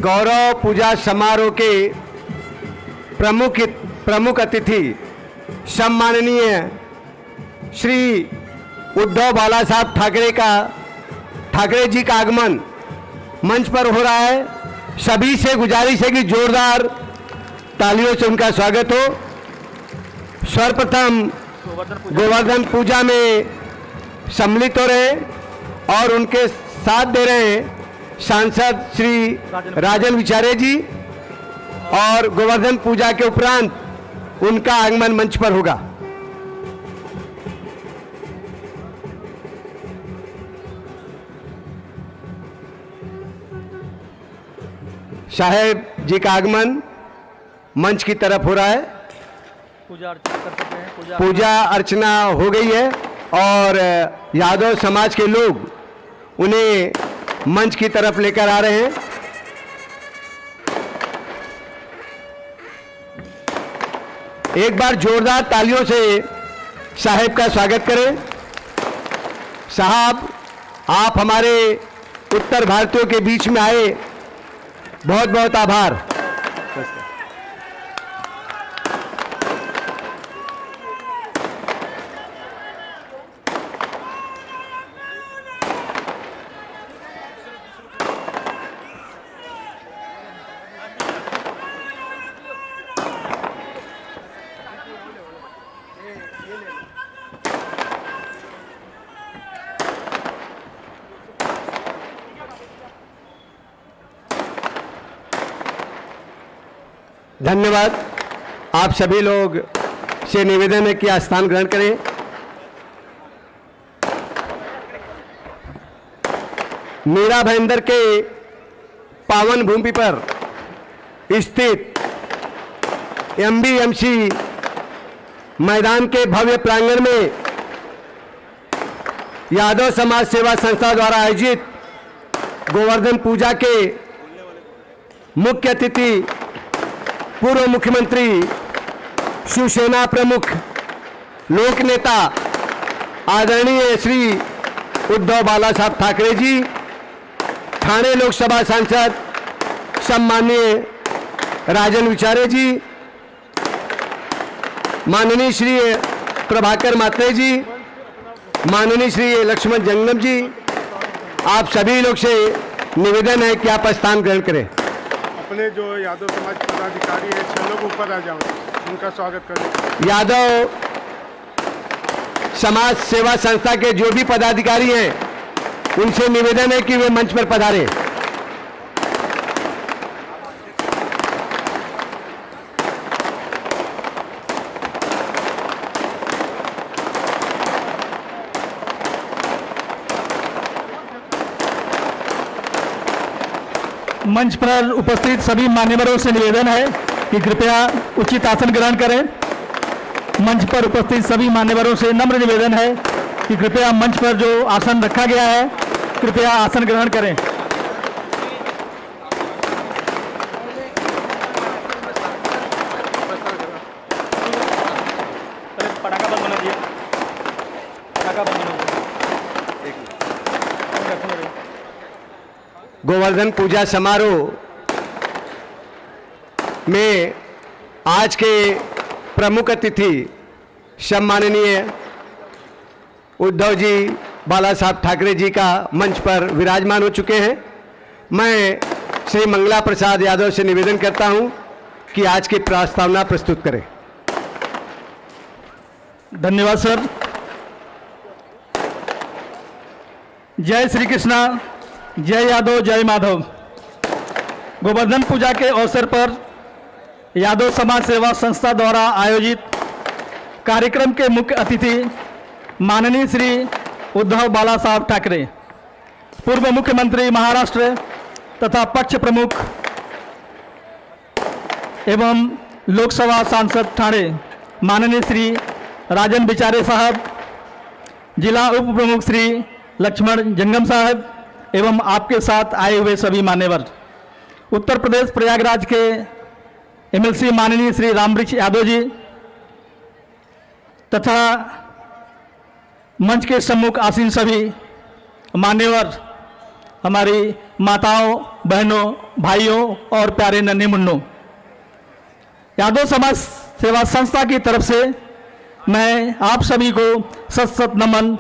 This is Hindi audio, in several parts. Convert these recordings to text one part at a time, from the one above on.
गौरव पूजा समारोह के प्रमुख अतिथि सम्माननीय श्री उद्धव बाला साहब ठाकरे जी का आगमन मंच पर हो रहा है। सभी से गुजारिश है कि जोरदार तालियों से उनका स्वागत हो। सर्वप्रथम गोवर्धन पूजा में सम्मिलित हो रहे और उनके साथ दे रहे हैं सांसद श्री राजन विचारे जी, और गोवर्धन पूजा के उपरांत उनका आगमन मंच पर होगा। साहेब जी का आगमन मंच की तरफ हो रहा है। पूजा अर्चना हो गई है और यादव समाज के लोग उन्हें मंच की तरफ लेकर आ रहे हैं। एक बार जोरदार तालियों से साहेब का स्वागत करें। साहब, आप हमारे उत्तर भारतीयों के बीच में आए, बहुत बहुत आभार। धन्यवाद। आप सभी लोग से निवेदन है कि स्थान ग्रहण करें। मीरा भाईंदर के पावन भूमि पर स्थित MBMC मैदान के भव्य प्रांगण में यादव समाज सेवा संस्था द्वारा आयोजित गोवर्धन पूजा के मुख्य अतिथि पूर्व मुख्यमंत्री, शिवसेना प्रमुख, लोक नेता आदरणीय श्री उद्धव बाला साहब ठाकरे जी, ठाणे लोकसभा सांसद सम्माननीय राजन विचारे जी, माननीय श्री प्रभाकर मात्रे जी, माननीय श्री लक्ष्मण जंगम जी, आप सभी लोग से निवेदन है कि आप स्थान ग्रहण करें। अपने जो यादव समाज पदाधिकारी है 6 लोग ऊपर आ जाओ, उनका स्वागत करें। यादव समाज सेवा संस्था के जो भी पदाधिकारी हैं उनसे निवेदन है कि वे मंच पर पधारें। मंच पर उपस्थित सभी मान्यवरों से निवेदन है कि कृपया उचित आसन ग्रहण करें। मंच पर उपस्थित सभी मान्यवरों से नम्र निवेदन है कि कृपया मंच पर जो आसन रखा गया है कृपया आसन ग्रहण करें। गोवर्धन पूजा समारोह में आज के प्रमुख अतिथि सम्माननीय उद्धव जी बाला साहब ठाकरे जी का मंच पर विराजमान हो चुके हैं। मैं श्री मंगला प्रसाद यादव से निवेदन करता हूं कि आज की प्रस्तावना प्रस्तुत करें। धन्यवाद सर। जय श्री कृष्णा, जय यादव, जय माधव। गोवर्धन पूजा के अवसर पर यादव समाज सेवा संस्था द्वारा आयोजित कार्यक्रम के मुख्य अतिथि माननीय श्री उद्धव बाला साहब ठाकरे, पूर्व मुख्यमंत्री महाराष्ट्र तथा पक्ष प्रमुख एवं लोकसभा सांसद ठाणे माननीय श्री राजन विचारे साहब, जिला उप प्रमुख श्री लक्ष्मण जंगम साहब एवं आपके साथ आए हुए सभी मान्यवर, उत्तर प्रदेश प्रयागराज के MLC माननीय श्री रामवृक्ष यादव जी तथा मंच के सम्मुख आसीन सभी मान्यवर, हमारी माताओं, बहनों, भाइयों और प्यारे नन्हे मुन्नों, यादव समाज सेवा संस्था की तरफ से मैं आप सभी को सत सत नमन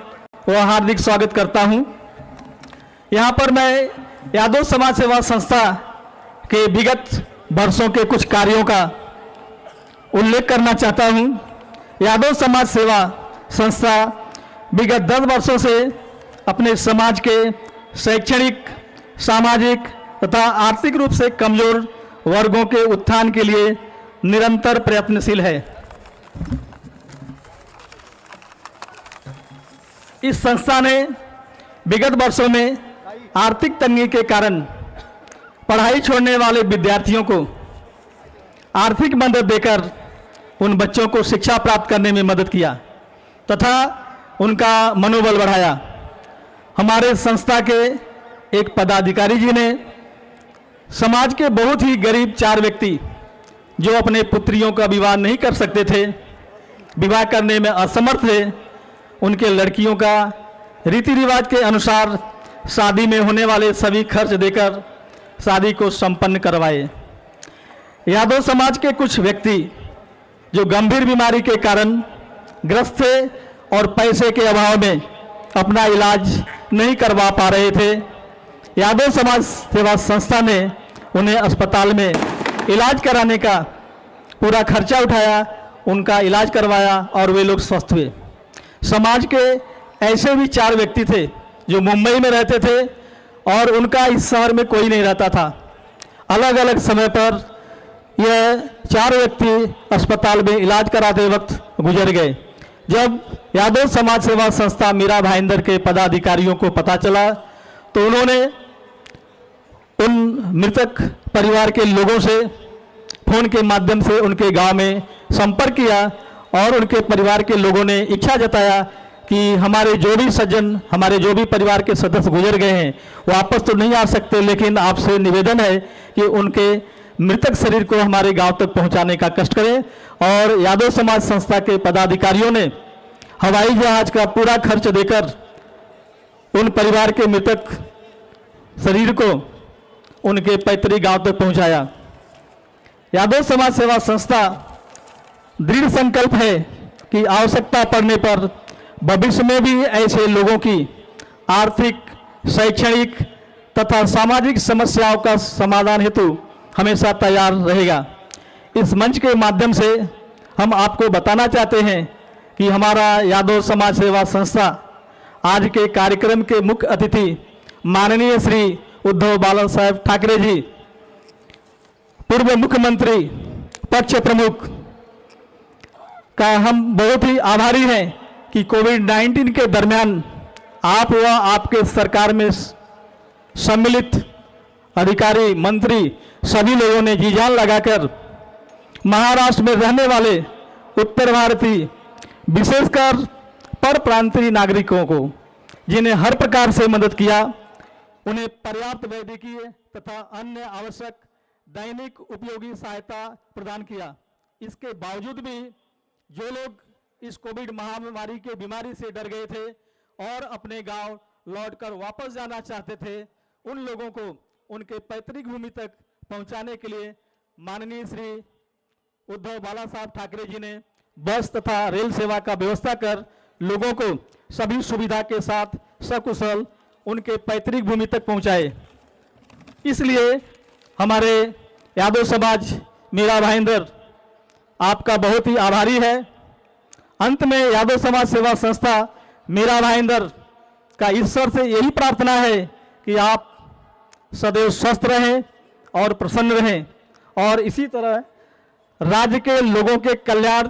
व हार्दिक स्वागत करता हूं। यहाँ पर मैं यादव समाज सेवा संस्था के विगत वर्षों के कुछ कार्यों का उल्लेख करना चाहता हूं। यादव समाज सेवा संस्था विगत 10 वर्षों से अपने समाज के शैक्षणिक, सामाजिक तथा आर्थिक रूप से कमजोर वर्गों के उत्थान के लिए निरंतर प्रयत्नशील है। इस संस्था ने विगत वर्षों में आर्थिक तंगी के कारण पढ़ाई छोड़ने वाले विद्यार्थियों को आर्थिक मदद देकर उन बच्चों को शिक्षा प्राप्त करने में मदद किया तथा उनका मनोबल बढ़ाया। हमारे संस्था के एक पदाधिकारी जी ने समाज के बहुत ही गरीब 4 व्यक्ति जो अपने पुत्रियों का विवाह नहीं कर सकते थे, विवाह करने में असमर्थ थे, उनके लड़कियों का रीति रिवाज के अनुसार शादी में होने वाले सभी खर्च देकर शादी को संपन्न करवाए। यादव समाज के कुछ व्यक्ति जो गंभीर बीमारी के कारण ग्रस्त थे और पैसे के अभाव में अपना इलाज नहीं करवा पा रहे थे, यादव समाज सेवा संस्था ने उन्हें अस्पताल में इलाज कराने का पूरा खर्चा उठाया, उनका इलाज करवाया और वे लोग स्वस्थ हुए। समाज के ऐसे भी 4 व्यक्ति थे जो मुंबई में रहते थे और उनका इस शहर में कोई नहीं रहता था। अलग अलग समय पर यह 4 व्यक्ति अस्पताल में इलाज कराते वक्त गुजर गए। जब यादव समाज सेवा संस्था मीरा भाईंदर के पदाधिकारियों को पता चला तो उन्होंने उन मृतक परिवार के लोगों से फोन के माध्यम से उनके गांव में संपर्क किया और उनके परिवार के लोगों ने इच्छा जताया कि हमारे जो भी सज्जन, हमारे जो भी परिवार के सदस्य गुजर गए हैं वापस तो नहीं आ सकते, लेकिन आपसे निवेदन है कि उनके मृतक शरीर को हमारे गांव तक पहुंचाने का कष्ट करें। और यादव समाज संस्था के पदाधिकारियों ने हवाई जहाज का पूरा खर्च देकर उन परिवार के मृतक शरीर को उनके पैतृक गांव तक पहुंचाया। यादव समाज सेवा संस्था दृढ़ संकल्प है कि आवश्यकता पड़ने पर भविष्य में भी ऐसे लोगों की आर्थिक, शैक्षणिक तथा सामाजिक समस्याओं का समाधान हेतु हमेशा तैयार रहेगा। इस मंच के माध्यम से हम आपको बताना चाहते हैं कि हमारा यादव समाज सेवा संस्था आज के कार्यक्रम के मुख्य अतिथि माननीय श्री उद्धव बाला साहेब ठाकरे जी, पूर्व मुख्यमंत्री, पक्ष प्रमुख का हम बहुत ही आभारी हैं कि कोविड-19 के दरमियान आप व आपके सरकार में सम्मिलित अधिकारी, मंत्री सभी लोगों ने जी जान लगाकर महाराष्ट्र में रहने वाले उत्तर भारतीय, विशेषकर पर प्रांतीय नागरिकों को जिन्हें हर प्रकार से मदद किया, उन्हें पर्याप्त वैद्यकीय तथा अन्य आवश्यक दैनिक उपयोगी सहायता प्रदान किया। इसके बावजूद भी जो लोग इस कोविड महामारी के बीमारी से डर गए थे और अपने गांव लौटकर वापस जाना चाहते थे, उन लोगों को उनके पैतृक भूमि तक पहुंचाने के लिए माननीय श्री उद्धव बाला साहब ठाकरे जी ने बस तथा रेल सेवा का व्यवस्था कर लोगों को सभी सुविधा के साथ सकुशल उनके पैतृक भूमि तक पहुंचाए। इसलिए हमारे यादव समाज मीरा भाईंदर आपका बहुत ही आभारी है। अंत में यादव समाज सेवा संस्था मीरा भाईंदर का ईश्वर से यही प्रार्थना है कि आप सदैव स्वस्थ रहें और प्रसन्न रहें और इसी तरह राज्य के लोगों के कल्याण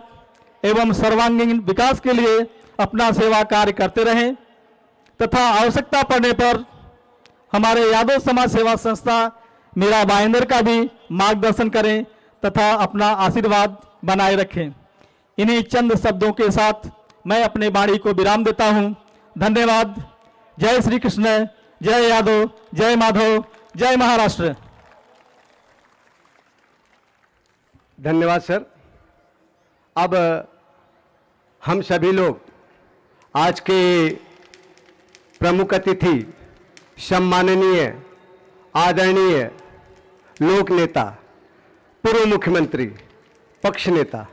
एवं सर्वांगीण विकास के लिए अपना सेवा कार्य करते रहें तथा आवश्यकता पड़ने पर हमारे यादव समाज सेवा संस्था मीरा भाईंदर का भी मार्गदर्शन करें तथा अपना आशीर्वाद बनाए रखें। इन्हीं चंद शब्दों के साथ मैं अपने वाणी को विराम देता हूं। धन्यवाद। जय श्री कृष्ण, जय यादव, जय माधव, जय महाराष्ट्र। धन्यवाद सर। अब हम सभी लोग आज के प्रमुख अतिथि सम्माननीय आदरणीय लोक नेता, पूर्व मुख्यमंत्री, पक्ष नेता,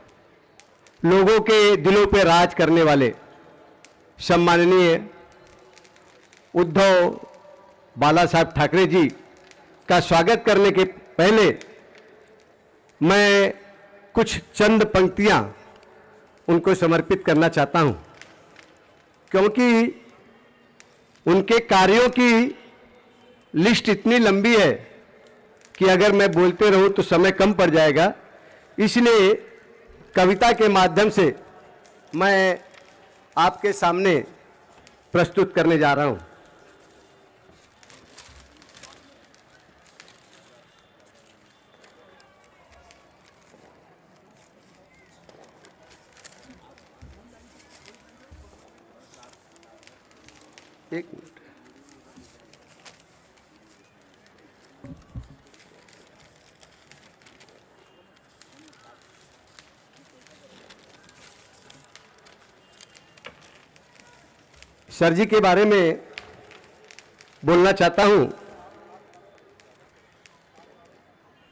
लोगों के दिलों पर राज करने वाले सम्माननीय उद्धव बाला साहब ठाकरे जी का स्वागत करने के पहले मैं कुछ चंद पंक्तियां उनको समर्पित करना चाहता हूं, क्योंकि उनके कार्यों की लिस्ट इतनी लंबी है कि अगर मैं बोलते रहूं तो समय कम पड़ जाएगा। इसलिए कविता के माध्यम से मैं आपके सामने प्रस्तुत करने जा रहा हूं। एक मिनट। सर जी के बारे में बोलना चाहता हूं।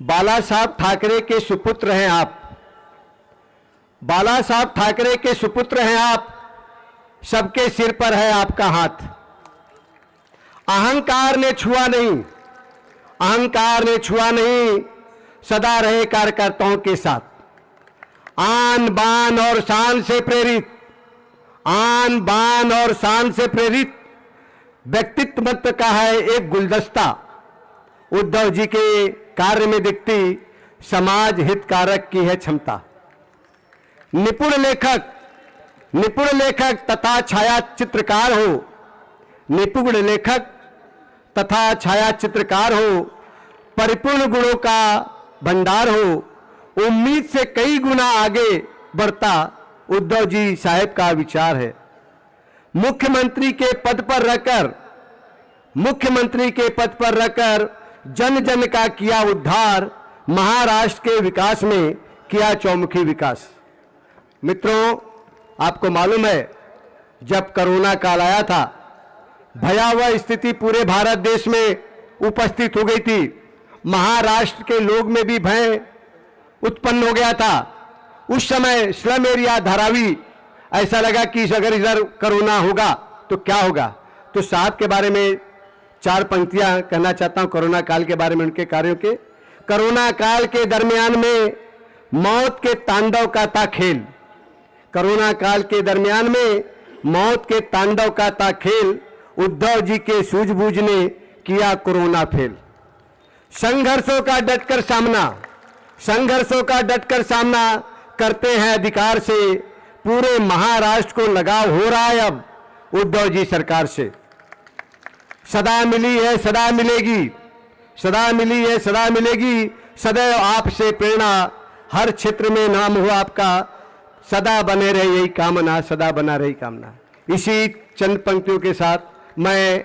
बाला साहब ठाकरे के सुपुत्र हैं आप। बाला साहब ठाकरे के सुपुत्र हैं आप। सबके सिर पर है आपका हाथ। अहंकार ने छुआ नहीं, अहंकार ने छुआ नहीं, सदा रहे कार्यकर्ताओं के साथ। आन बान और शान से प्रेरित, आन बान और शान से प्रेरित व्यक्तित्व का है एक गुलदस्ता। उद्धव जी के कार्य में दिखती समाज हितकारक की है क्षमता। निपुण लेखक तथा छाया चित्रकार हो, निपुण लेखक तथा छाया चित्रकार हो, परिपूर्ण गुणों का भंडार हो, उम्मीद से कई गुना आगे बढ़ता उद्धव जी साहब का विचार है। मुख्यमंत्री के पद पर रहकर जन जन का किया उद्धार, महाराष्ट्र के विकास में किया चौमुखी विकास। मित्रों, आपको मालूम है जब कोरोना काल आया था, भयावह स्थिति पूरे भारत देश में उपस्थित हो गई थी। महाराष्ट्र के लोग में भी भय उत्पन्न हो गया था। उस समय स्लम एरिया धारावी, ऐसा लगा कि अगर इधर कोरोना होगा तो क्या होगा। तो साहब के बारे में चार पंक्तियां कहना चाहता हूं, कोरोना काल के बारे में, उनके कार्यों के। कोरोना काल के दरमियान में मौत के तांडव का था खेल। कोरोना काल के दरमियान में मौत के तांडव का था खेल, उद्धव जी के सूझबूझ ने किया कोरोना फेल। संघर्षों का डटकर सामना करते हैं अधिकार से, पूरे महाराष्ट्र को लगाव हो रहा है अब उद्धव जी सरकार से। सदा मिली है सदा मिलेगी, सदा मिली है सदा मिलेगी, सदैव आपसे प्रेरणा, हर क्षेत्र में नाम हो आपका, सदा बने रहे यही कामना, सदा बना रही कामना। इसी चंद पंक्तियों के साथ मैं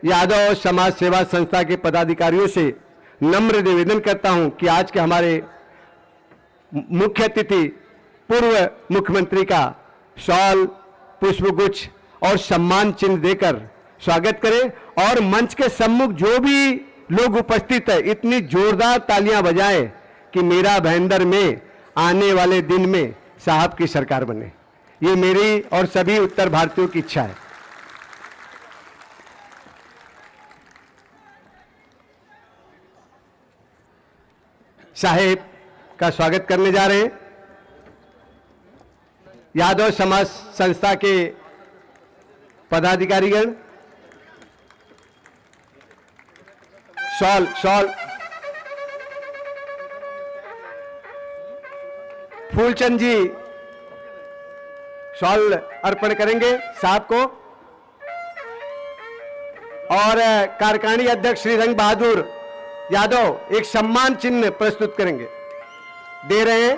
यादव समाज सेवा संस्था के पदाधिकारियों से नम्र निवेदन करता हूं कि आज के हमारे मुख्य अतिथि पूर्व मुख्यमंत्री का शॉल, पुष्पगुच्छ और सम्मान चिन्ह देकर स्वागत करें और मंच के सम्मुख जो भी लोग उपस्थित है इतनी जोरदार तालियां बजाएं कि मेरा भाईंदर में आने वाले दिन में साहब की सरकार बने। ये मेरी और सभी उत्तर भारतीयों की इच्छा है। साहेब का स्वागत करने जा रहे हैं यादव समाज संस्था के पदाधिकारीगण। शॉल फूलचंद जी शॉल अर्पण करेंगे साहब को और कार्यकारिणी अध्यक्ष श्रीरंग बहादुर यादव एक सम्मान चिन्ह प्रस्तुत करेंगे, दे रहे हैं।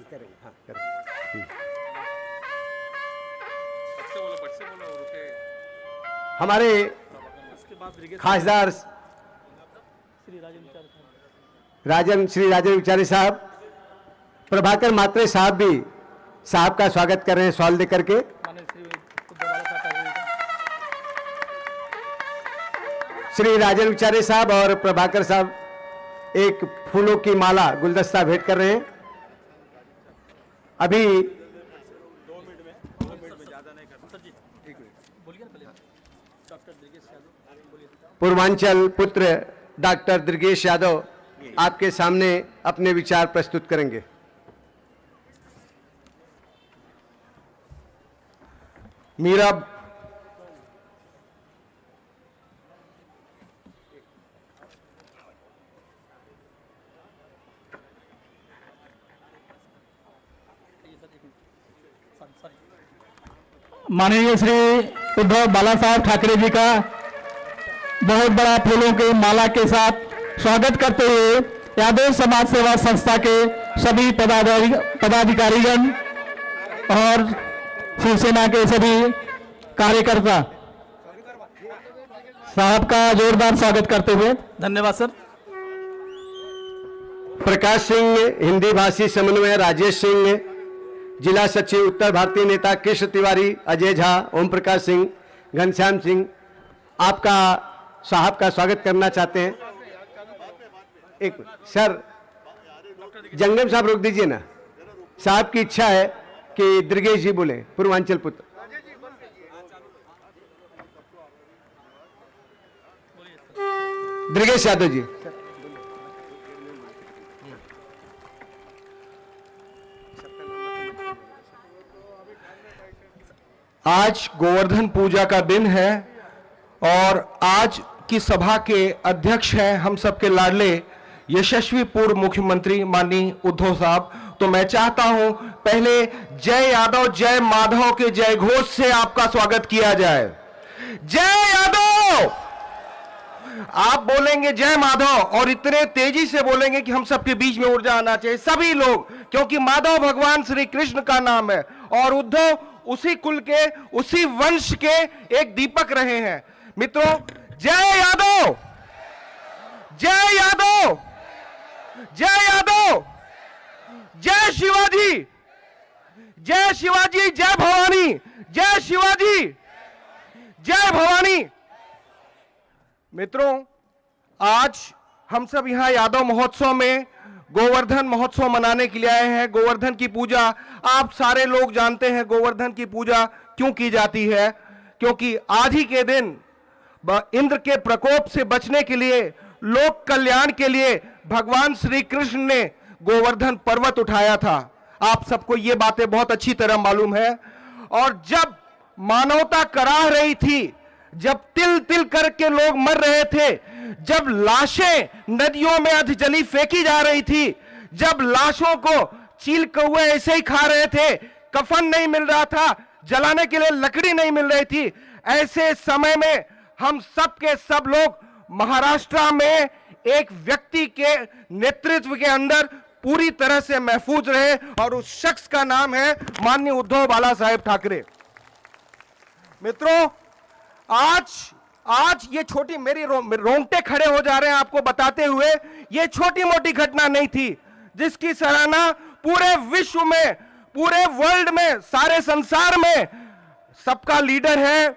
करेंगे, हाँ करेंगे। पट से बोलो रुके। हमारे खासदार श्री राजन विचारे साहब, प्रभाकर मात्रे साहब भी साहब का स्वागत कर रहे हैं सॉल देकर के। श्री राजन विचारे साहब और प्रभाकर साहब एक फूलों की माला गुलदस्ता भेंट कर रहे हैं। अभी पूर्वांचल पुत्र डॉक्टर दुर्गेश यादव आपके सामने अपने विचार प्रस्तुत करेंगे। मीरा माननीय श्री उद्धव बाला साहब ठाकरे जी का बहुत बड़ा फूलों की माला के साथ स्वागत करते हुए यादव समाज सेवा संस्था के सभी पदाधिकारीगण और शिवसेना के सभी कार्यकर्ता साहब का जोरदार स्वागत करते हुए धन्यवाद सर। प्रकाश सिंह, हिंदी भाषी समन्वय राजेश सिंह, जिला सचिव उत्तर भारतीय नेता कृष्ण तिवारी, अजय झा, ओम प्रकाश सिंह, घनश्याम सिंह, आपका साहब का स्वागत करना चाहते हैं। एक सर, जंगम साहब रोक दीजिए ना, साहब की इच्छा है कि दुर्गेश जी बोले, पूर्वांचल पुत्र। दुर्गेश यादव जी। आज गोवर्धन पूजा का दिन है और आज की सभा के अध्यक्ष हैं हम सबके लाडले यशस्वी पूर्व मुख्यमंत्री माननीय उद्धव साहब। तो मैं चाहता हूं पहले जय यादव जय माधव के जय घोष से आपका स्वागत किया जाए। जय यादव। आप बोलेंगे जय माधव और इतने तेजी से बोलेंगे कि हम सबके बीच में ऊर्जा आना चाहिए, सभी लोग, क्योंकि माधव भगवान श्री कृष्ण का नाम है और उद्धव उसी कुल के, उसी वंश के एक दीपक रहे हैं। मित्रों, जय यादव, जय यादव, जय यादव, जय शिवाजी, जय शिवाजी, जय भवानी, जय शिवाजी, जय भवानी। मित्रों, आज हम सब यहां यादव महोत्सव में गोवर्धन महोत्सव मनाने के लिए आए हैं। गोवर्धन की पूजा आप सारे लोग जानते हैं, गोवर्धन की पूजा क्यों की जाती है, क्योंकि आज ही के दिन इंद्र के प्रकोप से बचने के लिए, लोक कल्याण के लिए भगवान श्री कृष्ण ने गोवर्धन पर्वत उठाया था। आप सबको ये बातें बहुत अच्छी तरह मालूम है। और जब मानवता कराह रही थी, जब तिल तिल करके लोग मर रहे थे, जब लाशें नदियों में अधजली फेंकी जा रही थी, जब लाशों को चील कौवे ऐसे ही खा रहे थे, कफन नहीं मिल रहा था, जलाने के लिए लकड़ी नहीं मिल रही थी, ऐसे समय में हम सब के सब लोग महाराष्ट्र में एक व्यक्ति के नेतृत्व के अंदर पूरी तरह से महफूज रहे और उस शख्स का नाम है माननीय उद्धव बाला साहेब ठाकरे। मित्रों, आज ये छोटी, मेरी रोंगटे खड़े हो जा रहे हैं आपको बताते हुए, ये छोटी मोटी घटना नहीं थी जिसकी सराहना पूरे विश्व में, पूरे वर्ल्ड में, सारे संसार में सबका लीडर है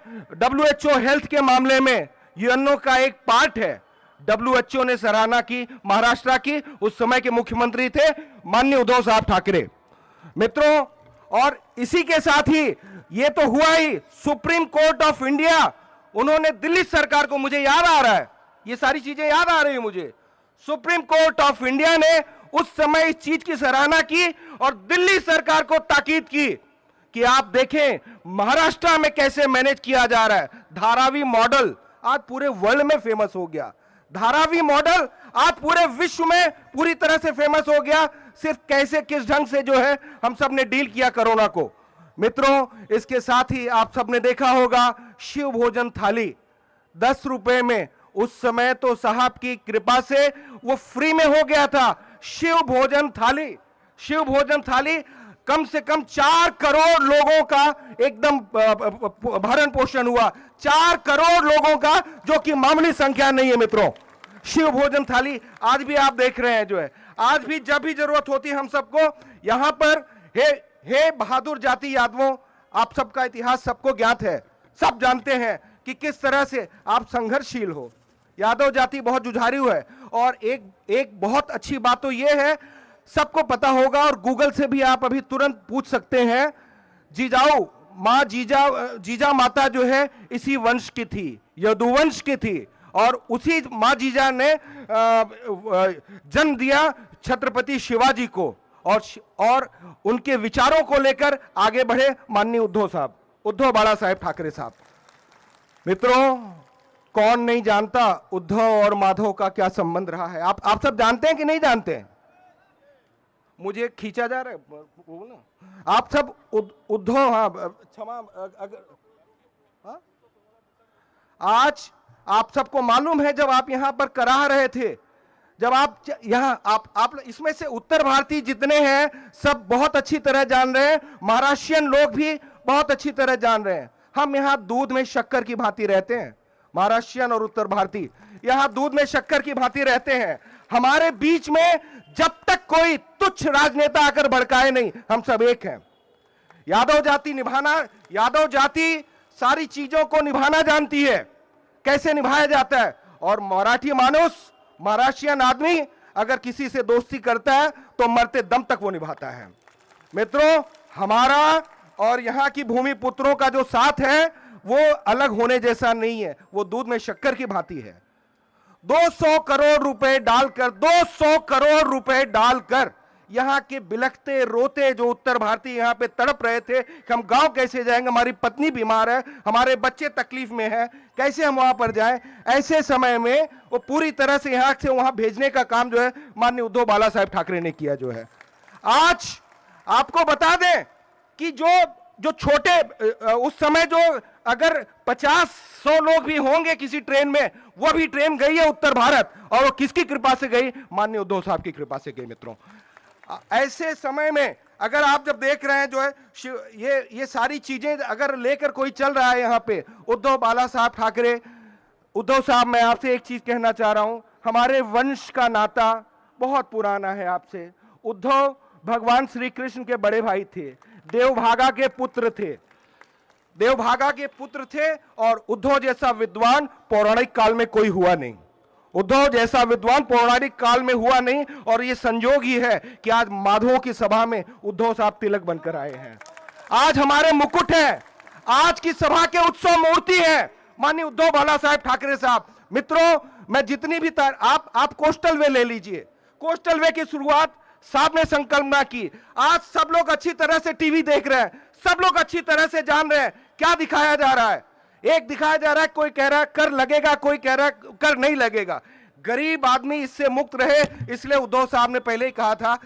WHO हेल्थ के मामले में, यूएनओ का एक पार्ट है। WHO ने सराहना की महाराष्ट्र की, उस समय के मुख्यमंत्री थे माननीय उद्धव साहब ठाकरे। मित्रों, और इसी के साथ ही ये तो हुआ ही, सुप्रीम कोर्ट ऑफ इंडिया, उन्होंने दिल्ली सरकार को, मुझे याद आ रहा है, ये सारी चीजें याद आ रही है मुझे, सुप्रीम कोर्ट ऑफ इंडिया ने उस समय इस चीज की सराहना की और दिल्ली सरकार को ताकीद की कि आप देखें महाराष्ट्र में कैसे मैनेज किया जा रहा है। धारावी मॉडल आज पूरे वर्ल्ड में फेमस हो गया, धारावी मॉडल आज पूरे विश्व में पूरी तरह से फेमस हो गया, सिर्फ कैसे, किस ढंग से जो है हम सब ने डील किया कोरोना को। मित्रों, इसके साथ ही आप सबने देखा होगा शिव भोजन थाली 10 रुपए में, उस समय तो साहब की कृपा से वो फ्री में हो गया था। शिव भोजन थाली कम से कम 4 करोड़ लोगों का एकदम भरण पोषण हुआ। 4 करोड़ लोगों का, जो कि मामूली संख्या नहीं है मित्रों। शिव भोजन थाली आज भी आप देख रहे हैं जो है, आज भी जब भी जरूरत होती है हम सबको यहां पर हे बहादुर जाति यादवों, आप सबका इतिहास सबको ज्ञात है, सब जानते हैं कि किस तरह से आप संघर्षशील हो। यादव जाति बहुत जुझारू है। और एक बहुत अच्छी बात तो यह है, सबको पता होगा और गूगल से भी आप अभी तुरंत पूछ सकते हैं, जीजाऊ माँ जीजा माता जो है इसी वंश की थी, यदुवंश की थी। और उसी माँ जीजा ने जन्म दिया छत्रपति शिवाजी को, और उनके विचारों को लेकर आगे बढ़े माननीय उद्धव बाला साहेब ठाकरे साहब। मित्रों, कौन नहीं जानता उद्धव और माधव का क्या संबंध रहा है? आप सब जानते हैं कि नहीं जानते हैं? मुझे खींचा जा रहा है, बोलना आप सब उद्धव, हाँ क्षमा, हाँ? आज आप सबको मालूम है, जब आप यहां पर कराह रहे थे, जब आप यहां आप इसमें से उत्तर भारतीय जितने हैं सब बहुत अच्छी तरह जान रहे हैं, महाराष्ट्रियन लोग भी बहुत अच्छी तरह जान रहे हैं, हम यहां दूध में शक्कर की भांति रहते हैं। महाराष्ट्रियन और उत्तर भारतीय यहां दूध में शक्कर की भांति रहते हैं। हमारे बीच में जब तक कोई तुच्छ राजनेता आकर भड़काए नहीं, हम सब एक हैं। यादव जाति सारी चीजों को निभाना जानती है, कैसे निभाया जाता है। और मराठी मानुस, महाराष्ट्रियन आदमी अगर किसी से दोस्ती करता है तो मरते दम तक वो निभाता है। मित्रों, हमारा और यहाँ की भूमि पुत्रों का जो साथ है वो अलग होने जैसा नहीं है, वो दूध में शक्कर की भांति है। 200 करोड़ रुपए डालकर, 200 करोड़ रुपए डालकर यहाँ के बिलखते रोते जो उत्तर भारतीय यहाँ पे तड़प रहे थे कि हम गांव कैसे जाएंगे, हमारी पत्नी बीमार है, हमारे बच्चे तकलीफ में हैं, कैसे हम वहां पर जाएं, ऐसे समय में वो पूरी तरह से यहाँ से वहां भेजने का काम जो है माननीय उद्धव बाला साहेब ठाकरे ने किया जो है। आज आपको बता दें कि जो छोटे उस समय जो अगर 50-100 लोग भी होंगे किसी ट्रेन में, वो भी ट्रेन गई है उत्तर भारत, और वो किसकी कृपा से गई? माननीय उद्धव साहब की कृपा से गई। मित्रों, ऐसे समय में अगर आप जब देख रहे हैं जो है ये सारी चीजें अगर लेकर कोई चल रहा है यहाँ पे, उद्धव बाला साहब ठाकरे, उद्धव साहब मैं आपसे एक चीज कहना चाह रहा हूं, हमारे वंश का नाता बहुत पुराना है आपसे। उद्धव भगवान श्री कृष्ण के बड़े भाई थे, देवभागा के पुत्र थे, देवभागा के पुत्र थे। और उद्धव जैसा विद्वान पौराणिक काल में कोई हुआ नहीं, उद्धव जैसा विद्वान पौराणिक काल में हुआ नहीं। और ये संयोग ही है कि आज माधवों की सभा में उद्धव साहब तिलक बनकर आए हैं। आज हमारे मुकुट है, आज की सभा के उत्सव मूर्ति है माननीय उद्धव बाला साहेब ठाकरे साहब। मित्रों, मैं जितनी भी आप कोस्टल वे ले लीजिए, कोस्टल वे की शुरुआत साहब ने संकल्पना की। आज सब लोग अच्छी तरह से टीवी देख रहे हैं, सब लोग अच्छी तरह से जान रहे हैं क्या दिखाया जा रहा है। एक दिखाया जा रहा है, कोई कह रहा है कर लगेगा, कोई कह रहा है कर नहीं लगेगा। गरीब आदमी इससे मुक्त रहे, इसलिए उद्धव साहब ने पहले ही कहा था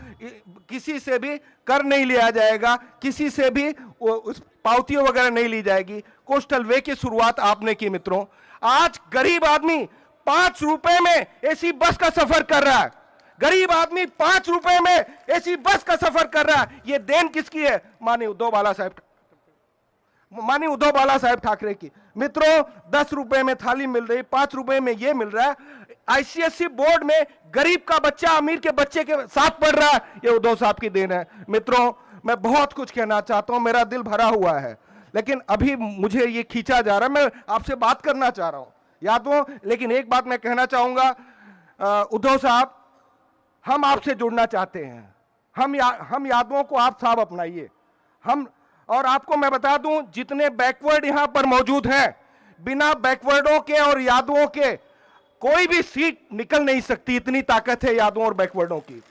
किसी से भी कर नहीं लिया जाएगा, किसी से भी उस पावतियों वगैरह नहीं ली जाएगी। कोस्टल वे की शुरुआत आपने की। मित्रों, आज गरीब आदमी 5 रुपए में एसी बस का सफर कर रहा है, गरीब आदमी 5 रुपए में एसी बस का सफर कर रहा है। ये देन किसकी है? माननीय उद्धव बाला साहेब ठाकरे की। मित्रों, 10 रुपए में थाली मिल रही, 5 रुपए में ये मिल रहा है। आईसीएसई बोर्ड में गरीब का बच्चा अमीर के बच्चे के साथ पढ़ रहा है, ये उद्धव साहब की देन है। मित्रों, मैं बहुत कुछ कहना चाहता हूं, मेरा दिल भरा हुआ है, लेकिन अभी मुझे ये खींचा जा रहा है, मैं आपसे बात करना चाह रहा हूं यादवों। लेकिन एक बात मैं कहना चाहूंगा, उद्धव साहब, हम आपसे जुड़ना चाहते हैं, हम यादवों को आप साहब अपनाइए। और आपको मैं बता दूं, जितने बैकवर्ड यहां पर मौजूद हैं, बिना बैकवर्डों के और यादवों के कोई भी सीट निकल नहीं सकती, इतनी ताकत है यादवों और बैकवर्डों की।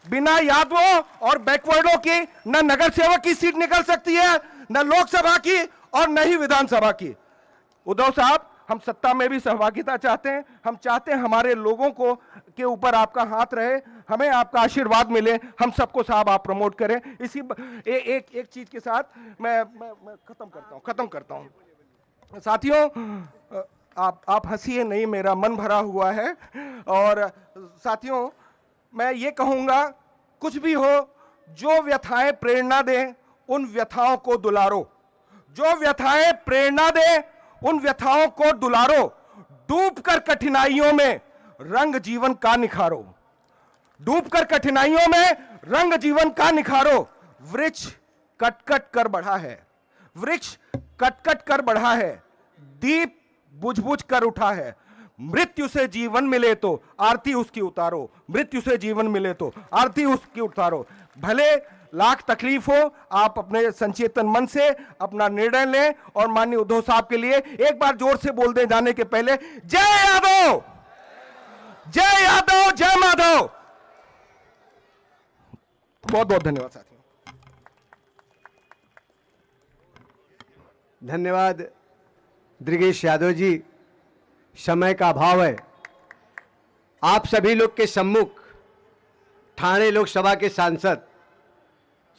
बिना यादवों और बैकवर्डों की न नगर सेवक की सीट निकल सकती है, न लोकसभा की और न ही विधानसभा की। उद्धव साहब, हम सत्ता में भी सहभागिता चाहते हैं, हम चाहते हैं हमारे लोगों को के ऊपर आपका हाथ रहे, हमें आपका आशीर्वाद मिले, हम सबको साहब आप प्रमोट करें। इसी एक चीज के साथ मैं खत्म करता हूं। साथियों, आप हंसिए नहीं, मेरा मन भरा हुआ है। और साथियों, मैं ये कहूंगा, कुछ भी हो, जो व्यथाएं प्रेरणा दें उन व्यथाओं को दुलारो, जो व्यथाएं प्रेरणा दें उन व्यथाओं को दुलारो, डूबकर कठिनाइयों में रंग जीवन का निखारो, डूबकर कठिनाइयों में रंग जीवन का निखारो। वृक्ष कट कट कर बढ़ा है, वृक्ष कट कट कर बढ़ा है, दीप बुझ बुझ कर उठा है। मृत्यु से जीवन मिले तो आरती उसकी उतारो, मृत्यु से जीवन मिले तो आरती उसकी उतारो। भले लाख तकलीफ हो, आप अपने संचेतन मन से अपना निर्णय लें और माननीय उद्धव साहब के लिए एक बार जोर से बोल दें जाने के पहले, जय यादव, जय यादव, जय माधव। बहुत बहुत धन्यवाद साथियों। धन्यवाद दृगेश यादव जी। समय का अभाव है। आप सभी लोग के सम्मुख ठाणे लोकसभा के सांसद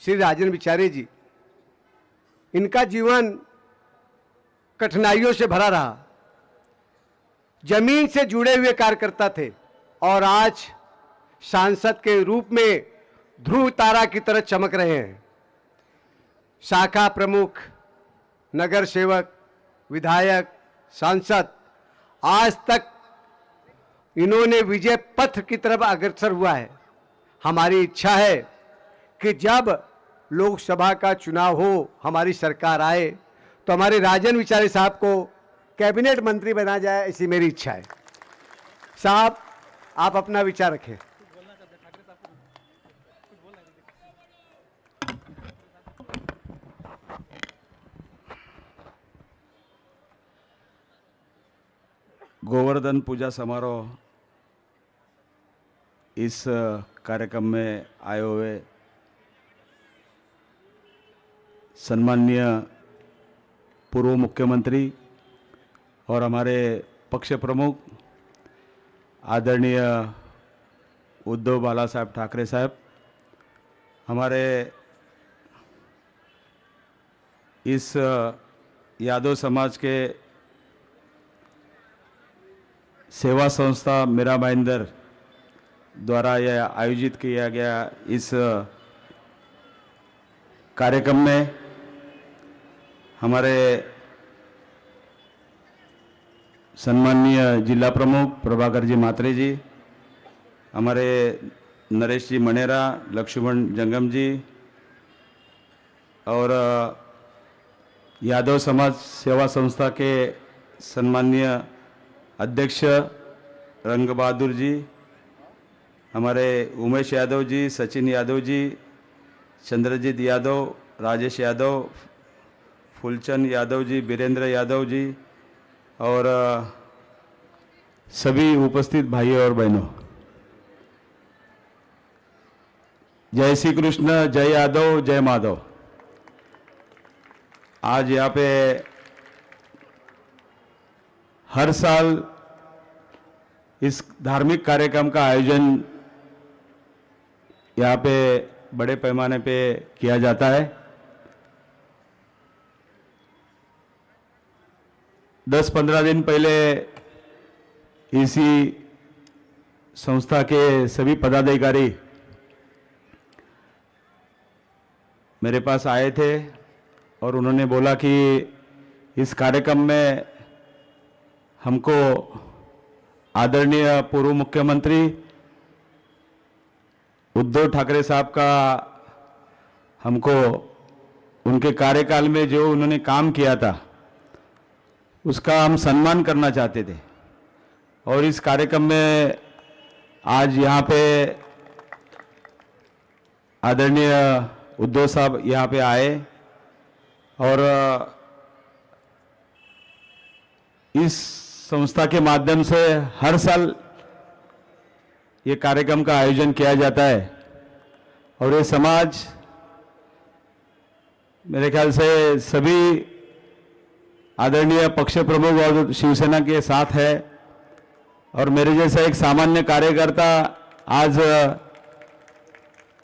श्री राजन विचारे जी, इनका जीवन कठिनाइयों से भरा रहा, जमीन से जुड़े हुए कार्यकर्ता थे और आज सांसद के रूप में ध्रुव तारा की तरह चमक रहे हैं। शाखा प्रमुख, नगर सेवक, विधायक, सांसद, आज तक इन्होंने विजय पथ की तरफ अग्रसर हुआ है। हमारी इच्छा है कि जब लोकसभा का चुनाव हो, हमारी सरकार आए तो हमारे राजन विचारे साहब को कैबिनेट मंत्री बना जाए, ऐसी मेरी इच्छा है। साहब, आप अपना विचार रखें। गोवर्धन पूजा समारोह इस कार्यक्रम में आए हुए सम्माननीय पूर्व मुख्यमंत्री और हमारे पक्ष प्रमुख आदरणीय उद्धव बाला साहब ठाकरे साहब, हमारे इस यादव समाज के सेवा संस्था मीरा भाईंदर द्वारा यह आयोजित किया गया इस कार्यक्रम में हमारे सम्माननीय जिला प्रमुख प्रभाकर जी मात्रे जी, हमारे नरेश जी मनेरा, लक्ष्मण जंगम जी और यादव समाज सेवा संस्था के सम्माननीय अध्यक्ष रंग बहादुर जी, हमारे उमेश यादव जी, सचिन यादव जी, चंद्रजीत यादव, राजेश यादव, फूलचंद यादव जी, बीरेंद्र यादव जी और सभी उपस्थित भाइयों और बहनों, जय श्री कृष्ण, जय यादव, जय माधव। आज यहाँ पे हर साल इस धार्मिक कार्यक्रम का आयोजन यहाँ पे बड़े पैमाने पे किया जाता है। 10-15 दिन पहले इसी संस्था के सभी पदाधिकारी मेरे पास आए थे और उन्होंने बोला कि इस कार्यक्रम में हमको आदरणीय पूर्व मुख्यमंत्री उद्धव ठाकरे साहब का, हमको उनके कार्यकाल में जो उन्होंने काम किया था उसका हम सम्मान करना चाहते थे। और इस कार्यक्रम में आज यहाँ पे आदरणीय उद्धव साहब यहाँ पे आए और इस संस्था के माध्यम से हर साल ये कार्यक्रम का आयोजन किया जाता है और ये समाज मेरे ख्याल से सभी आदरणीय पक्ष प्रमुख और शिवसेना के साथ है। और मेरे जैसा एक सामान्य कार्यकर्ता आज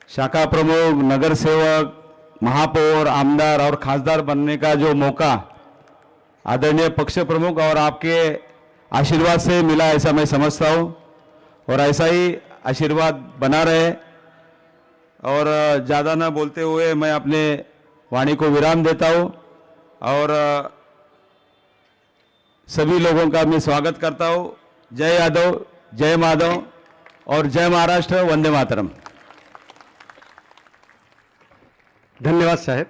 शाखा प्रमुख, नगर सेवक, महापौर, आमदार और खासदार बनने का जो मौका आदरणीय पक्ष प्रमुख और आपके आशीर्वाद से मिला, ऐसा मैं समझता हूँ और ऐसा ही आशीर्वाद बना रहे। और ज़्यादा ना बोलते हुए मैं अपने वाणी को विराम देता हूँ और सभी लोगों का मैं स्वागत करता हूँ। जय यादव, जय माधव और जय महाराष्ट्र, वंदे मातरम। धन्यवाद साहब।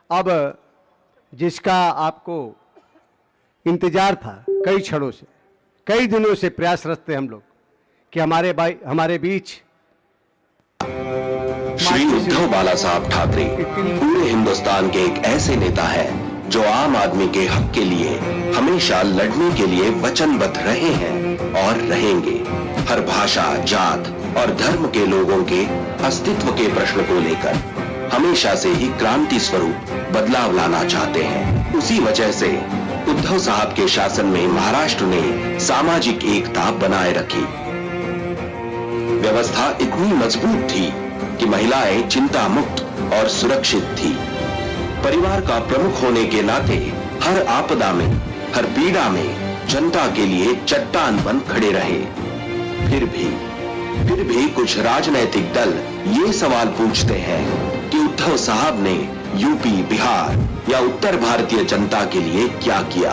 अब जिसका आपको इंतजार था कई क्षणों से, कई दिनों से प्रयासरत थे हम लोग कि हमारे बीच श्री उद्धव बाला साहब ठाकरे पूरे हिंदुस्तान के एक ऐसे नेता है जो आम आदमी के हक के लिए हमेशा लड़ने के लिए वचनबद्ध रहे हैं और रहेंगे। हर भाषा, जात और धर्म के लोगों के अस्तित्व के प्रश्न को लेकर हमेशा से ही क्रांति स्वरूप बदलाव लाना चाहते हैं। उसी वजह से उद्धव साहब के शासन में महाराष्ट्र ने सामाजिक एकता बनाए रखी। व्यवस्था इतनी मजबूत थी कि महिलाएं चिंता मुक्त और सुरक्षित थी। परिवार का प्रमुख होने के नाते हर आपदा में, हर पीड़ा में जनता के लिए चट्टान बन खड़े रहे। फिर भी कुछ राजनैतिक दल ये सवाल पूछते हैं कि उद्धव साहब ने यूपी, बिहार या उत्तर भारतीय जनता के लिए क्या किया।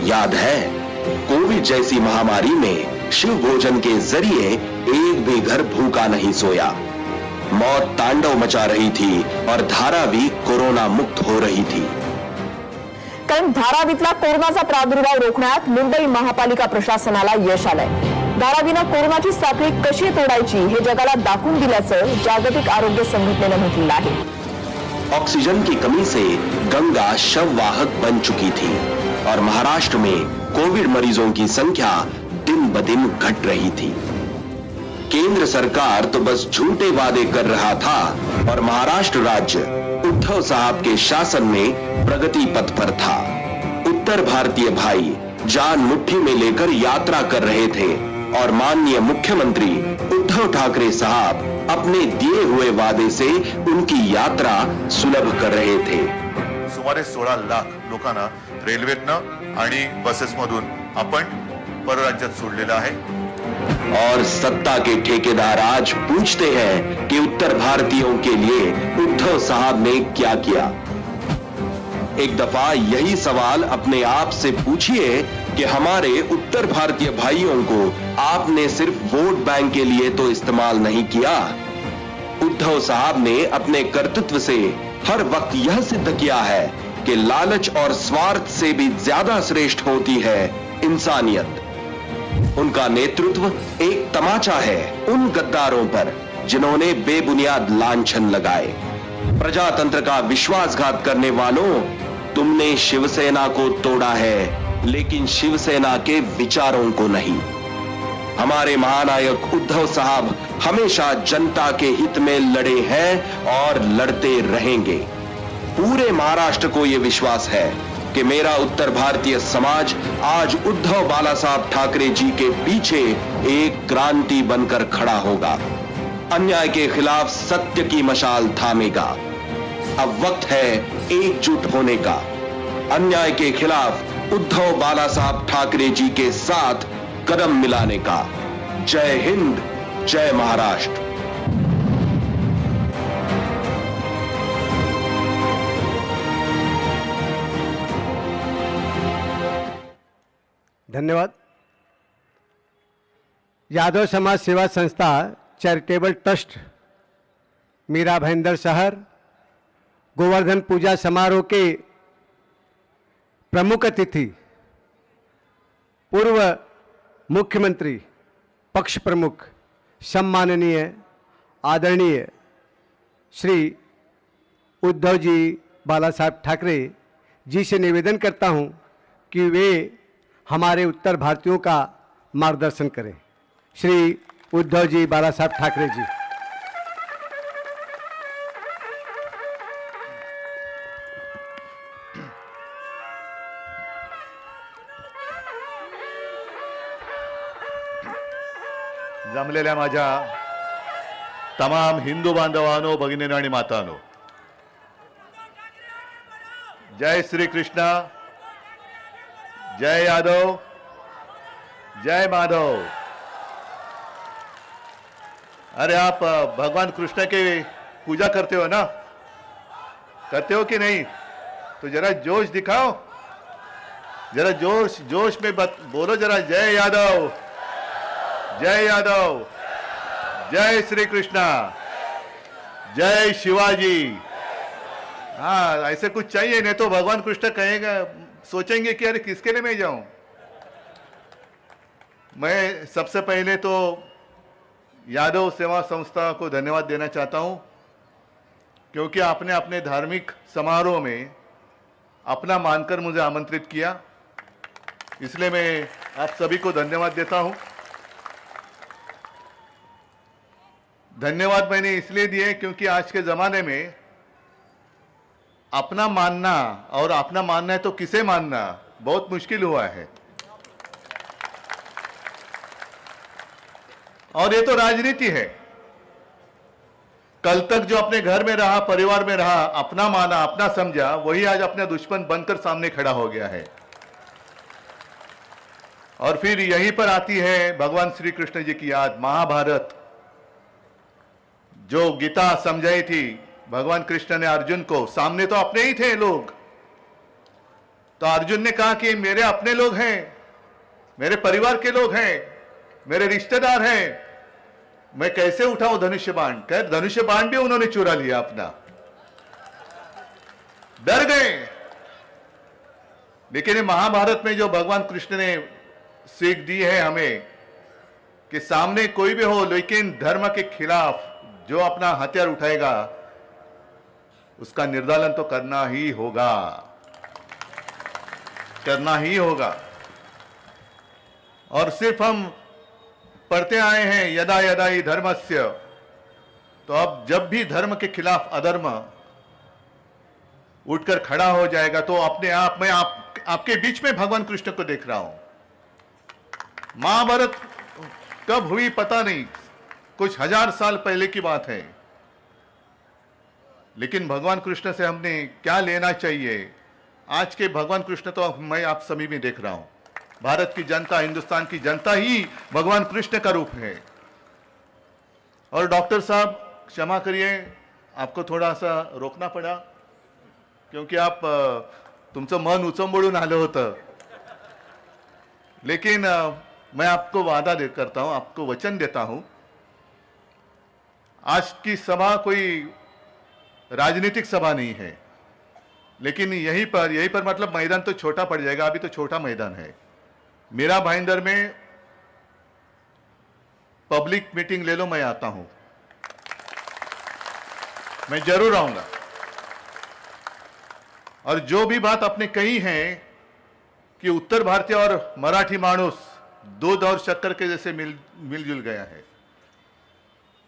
याद है, कोविड जैसी महामारी में शिव भोजन के जरिए एक भी घर भूखा नहीं सोया। मौत तांडव मचा रही थी और धारावी कोरोना मुक्त हो रही थी। कारण धारावीतला कोरोनाचा प्रादुर्भाव रोखण्यात मुंबई महापालिका प्रशासनाला यश आलंय। धारावीनं कोरोनाची साखळी कशी तोडायची हे जगाला दाखवून दिल्याचं जागतिक आरोग्य संघटनेनं म्हटलं आहे। ऑक्सीजन की कमी से गंगा शववाहक बन चुकी थी और महाराष्ट्र में कोविड मरीजों की संख्या दिन ब दिन घट रही थी। केंद्र सरकार तो बस झूठे वादे कर रहा था और महाराष्ट्र राज्य उद्धव साहब के शासन में प्रगति पथ पर था। उत्तर भारतीय भाई जान मुट्ठी में लेकर यात्रा कर रहे थे और माननीय मुख्यमंत्री उद्धव ठाकरे साहब अपने दिए हुए वादे से उनकी यात्रा सुलभ कर रहे थे। सुमारे 16 लाख लोकांना रेल्वेतनं आणि बसेसमधून आपण परराज्यात सोडलेलं आहे। और सत्ता के ठेकेदार आज पूछते हैं कि उत्तर भारतीयों के लिए उद्धव साहब ने क्या किया। एक दफा यही सवाल अपने आप से पूछिए कि हमारे उत्तर भारतीय भाइयों को आपने सिर्फ वोट बैंक के लिए तो इस्तेमाल नहीं किया। उद्धव साहब ने अपने कर्तृत्व से हर वक्त यह सिद्ध किया है कि लालच और स्वार्थ से भी ज्यादा श्रेष्ठ होती है इंसानियत। उनका नेतृत्व एक तमाचा है उन गद्दारों पर जिन्होंने बेबुनियाद लांछन लगाए। प्रजातंत्र का विश्वासघात करने वालों, तुमने शिवसेना को तोड़ा है लेकिन शिवसेना के विचारों को नहीं। हमारे महानायक उद्धव साहब हमेशा जनता के हित में लड़े हैं और लड़ते रहेंगे। पूरे महाराष्ट्र को यह विश्वास है कि मेरा उत्तर भारतीय समाज आज उद्धव बाला साहब ठाकरे जी के पीछे एक क्रांति बनकर खड़ा होगा। अन्याय के खिलाफ सत्य की मशाल थामेगा। अब वक्त है एकजुट होने का। अन्याय के खिलाफ उद्धव बाला साहब ठाकरे जी के साथ कदम मिलाने का। जय हिंद, जय महाराष्ट्र। धन्यवाद। यादव समाज सेवा संस्था चैरिटेबल ट्रस्ट मीरा भाईंदर शहर गोवर्धन पूजा समारोह के प्रमुख अतिथि पूर्व मुख्यमंत्री, पक्ष प्रमुख, सम्माननीय आदरणीय श्री उद्धव जी बाला साहब ठाकरे जी से निवेदन करता हूं कि वे हमारे उत्तर भारतीयों का मार्गदर्शन करें। श्री उद्धव जी बाला साहब ठाकरे जी। जमलेल्या माझ्या तमाम हिंदू बांधवांनो, भगिनींनो आणि मातांनो, जय श्री कृष्णा, जय यादव, जय माधव। अरे आप भगवान कृष्ण के पूजा करते हो ना, करते हो कि नहीं? तो जरा जोश दिखाओ, जरा जोश जोश में बोलो जरा, जय यादव, जय यादव, जय श्री कृष्णा, जय शिवाजी। हाँ, ऐसे कुछ चाहिए, नहीं तो भगवान कृष्ण कहेगा, सोचेंगे कि अरे किसके लिए मैं जाऊं। मैं सबसे पहले तो यादव सेवा संस्था को धन्यवाद देना चाहता हूं, क्योंकि आपने अपने धार्मिक समारोह में अपना मानकर मुझे आमंत्रित किया, इसलिए मैं आप सभी को धन्यवाद देता हूं। धन्यवाद मैंने इसलिए दिए क्योंकि आज के जमाने में अपना मानना, और अपना मानना है तो किसे मानना, बहुत मुश्किल हुआ है। और ये तो राजनीति है। कल तक जो अपने घर में रहा, परिवार में रहा, अपना माना, अपना समझा, वही आज अपना दुश्मन बनकर सामने खड़ा हो गया है। और फिर यहीं पर आती है भगवान श्री कृष्ण जी की याद। महाभारत, जो गीता समझाई थी भगवान कृष्ण ने अर्जुन को, सामने तो अपने ही थे लोग, तो अर्जुन ने कहा कि मेरे अपने लोग हैं, मेरे परिवार के लोग हैं, मेरे रिश्तेदार हैं, मैं कैसे उठाऊं धनुष्य बाण। खैर धनुष्य बाण भी उन्होंने चुरा लिया अपना, डर गए। लेकिन महाभारत में जो भगवान कृष्ण ने सीख दी है हमें कि सामने कोई भी हो, लेकिन धर्म के खिलाफ जो अपना हथियार उठाएगा उसका निर्दालन तो करना ही होगा, करना ही होगा। और सिर्फ हम पढ़ते आए हैं यदा यदा ही धर्मस्य, तो अब जब भी धर्म के खिलाफ अधर्म उठकर खड़ा हो जाएगा तो अपने आप में आपके बीच में भगवान कृष्ण को देख रहा हूं। महाभारत कब हुई पता नहीं, कुछ हजार साल पहले की बात है, लेकिन भगवान कृष्ण से हमने क्या लेना चाहिए। आज के भगवान कृष्ण तो मैं आप सभी में देख रहा हूं। भारत की जनता, हिंदुस्तान की जनता ही भगवान कृष्ण का रूप है। और डॉक्टर साहब क्षमा करिए, आपको थोड़ा सा रोकना पड़ा, क्योंकि आप तुमचं मन उचंबळून आलं होतं। लेकिन मैं आपको वादा करता हूं, आपको वचन देता हूं, आज की सभा कोई राजनीतिक सभा नहीं है, लेकिन यहीं पर मतलब मैदान तो छोटा पड़ जाएगा, अभी तो छोटा मैदान है। मेरा भाईंदर में पब्लिक मीटिंग ले लो, मैं आता हूं, मैं जरूर आऊंगा। और जो भी बात आपने कही है कि उत्तर भारतीय और मराठी मानुस दूध और शक्कर के जैसे मिलजुल गया है,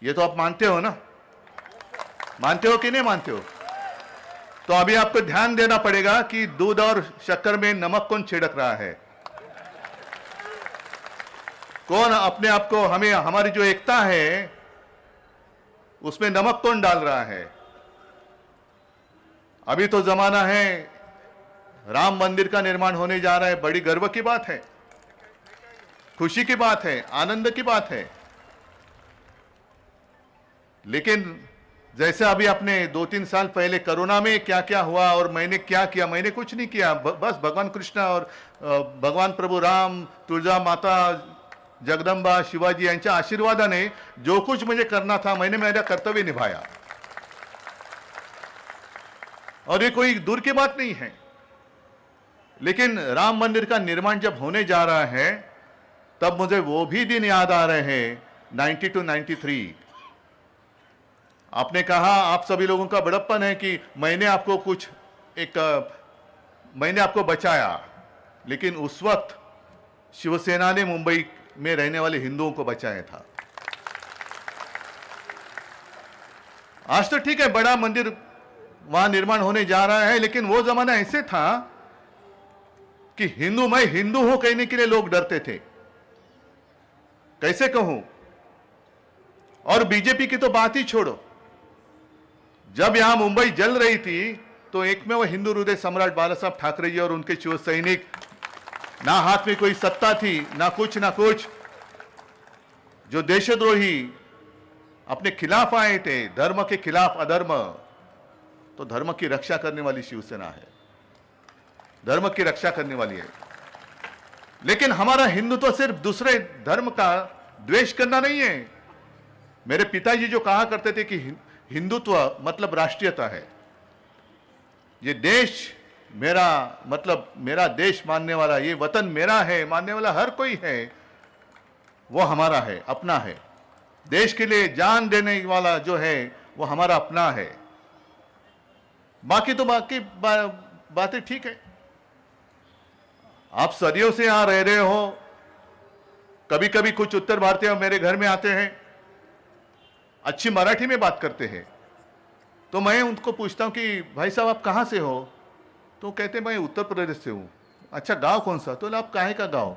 ये तो आप मानते हो ना? मानते हो कि नहीं मानते हो? तो अभी आपको ध्यान देना पड़ेगा कि दूध और शक्कर में नमक कौन छिड़क रहा है, कौन अपने आप को, हमें, हमारी जो एकता है उसमें नमक कौन डाल रहा है। अभी तो जमाना है, राम मंदिर का निर्माण होने जा रहा है, बड़ी गर्व की बात है, खुशी की बात है, आनंद की बात है। लेकिन जैसे अभी आपने 2-3 साल पहले कोरोना में क्या क्या हुआ और मैंने क्या किया, मैंने कुछ नहीं किया, बस भगवान कृष्ण और भगवान प्रभु राम, तुळजा माता, जगदंबा, शिवाजी यांच्या आशीर्वादाने जो कुछ मुझे करना था मैंने मेरा कर्तव्य निभाया। और ये कोई दूर की बात नहीं है। लेकिन राम मंदिर का निर्माण जब होने जा रहा है तब मुझे वो भी दिन याद आ रहे हैं, 92-93। आपने कहा, आप सभी लोगों का बड़प्पन है कि मैंने आपको बचाया, लेकिन उस वक्त शिवसेना ने मुंबई में रहने वाले हिंदुओं को बचाया था। आज तो ठीक है, बड़ा मंदिर वहां निर्माण होने जा रहा है, लेकिन वो जमाना ऐसे था कि मैं हिंदू हूं कहने के लिए लोग डरते थे। कैसे कहूं? और बीजेपी की तो बात ही छोड़ो, जब यहां मुंबई जल रही थी तो एक में वो हिंदू हृदय सम्राट बाला साहब ठाकरे जी और उनके शिव सैनिक, ना हाथ में कोई सत्ता थी, ना कुछ, जो देशद्रोही अपने खिलाफ आए थे, धर्म के खिलाफ अधर्म, तो धर्म की रक्षा करने वाली शिवसेना है, धर्म की रक्षा करने वाली है। लेकिन हमारा हिंदुत्व सिर्फ दूसरे धर्म का द्वेष करना नहीं है। मेरे पिताजी जो कहा करते थे कि हिंदुत्व मतलब राष्ट्रीयता है। ये देश मेरा, मतलब मेरा देश मानने वाला, ये वतन मेरा है मानने वाला हर कोई है, वो हमारा है, अपना है। देश के लिए जान देने वाला जो है वो हमारा अपना है। बाकी तो बातें ठीक है। आप सदियों से यहां रह रहे हो, कभी कभी कुछ उत्तर भारतीय मेरे घर में आते हैं, अच्छी मराठी में बात करते हैं, तो मैं उनको पूछता हूं कि भाई साहब आप कहां से हो? तो कहते मैं उत्तर प्रदेश से हूं। अच्छा, गांव कौन सा? तो आप काहे का गांव?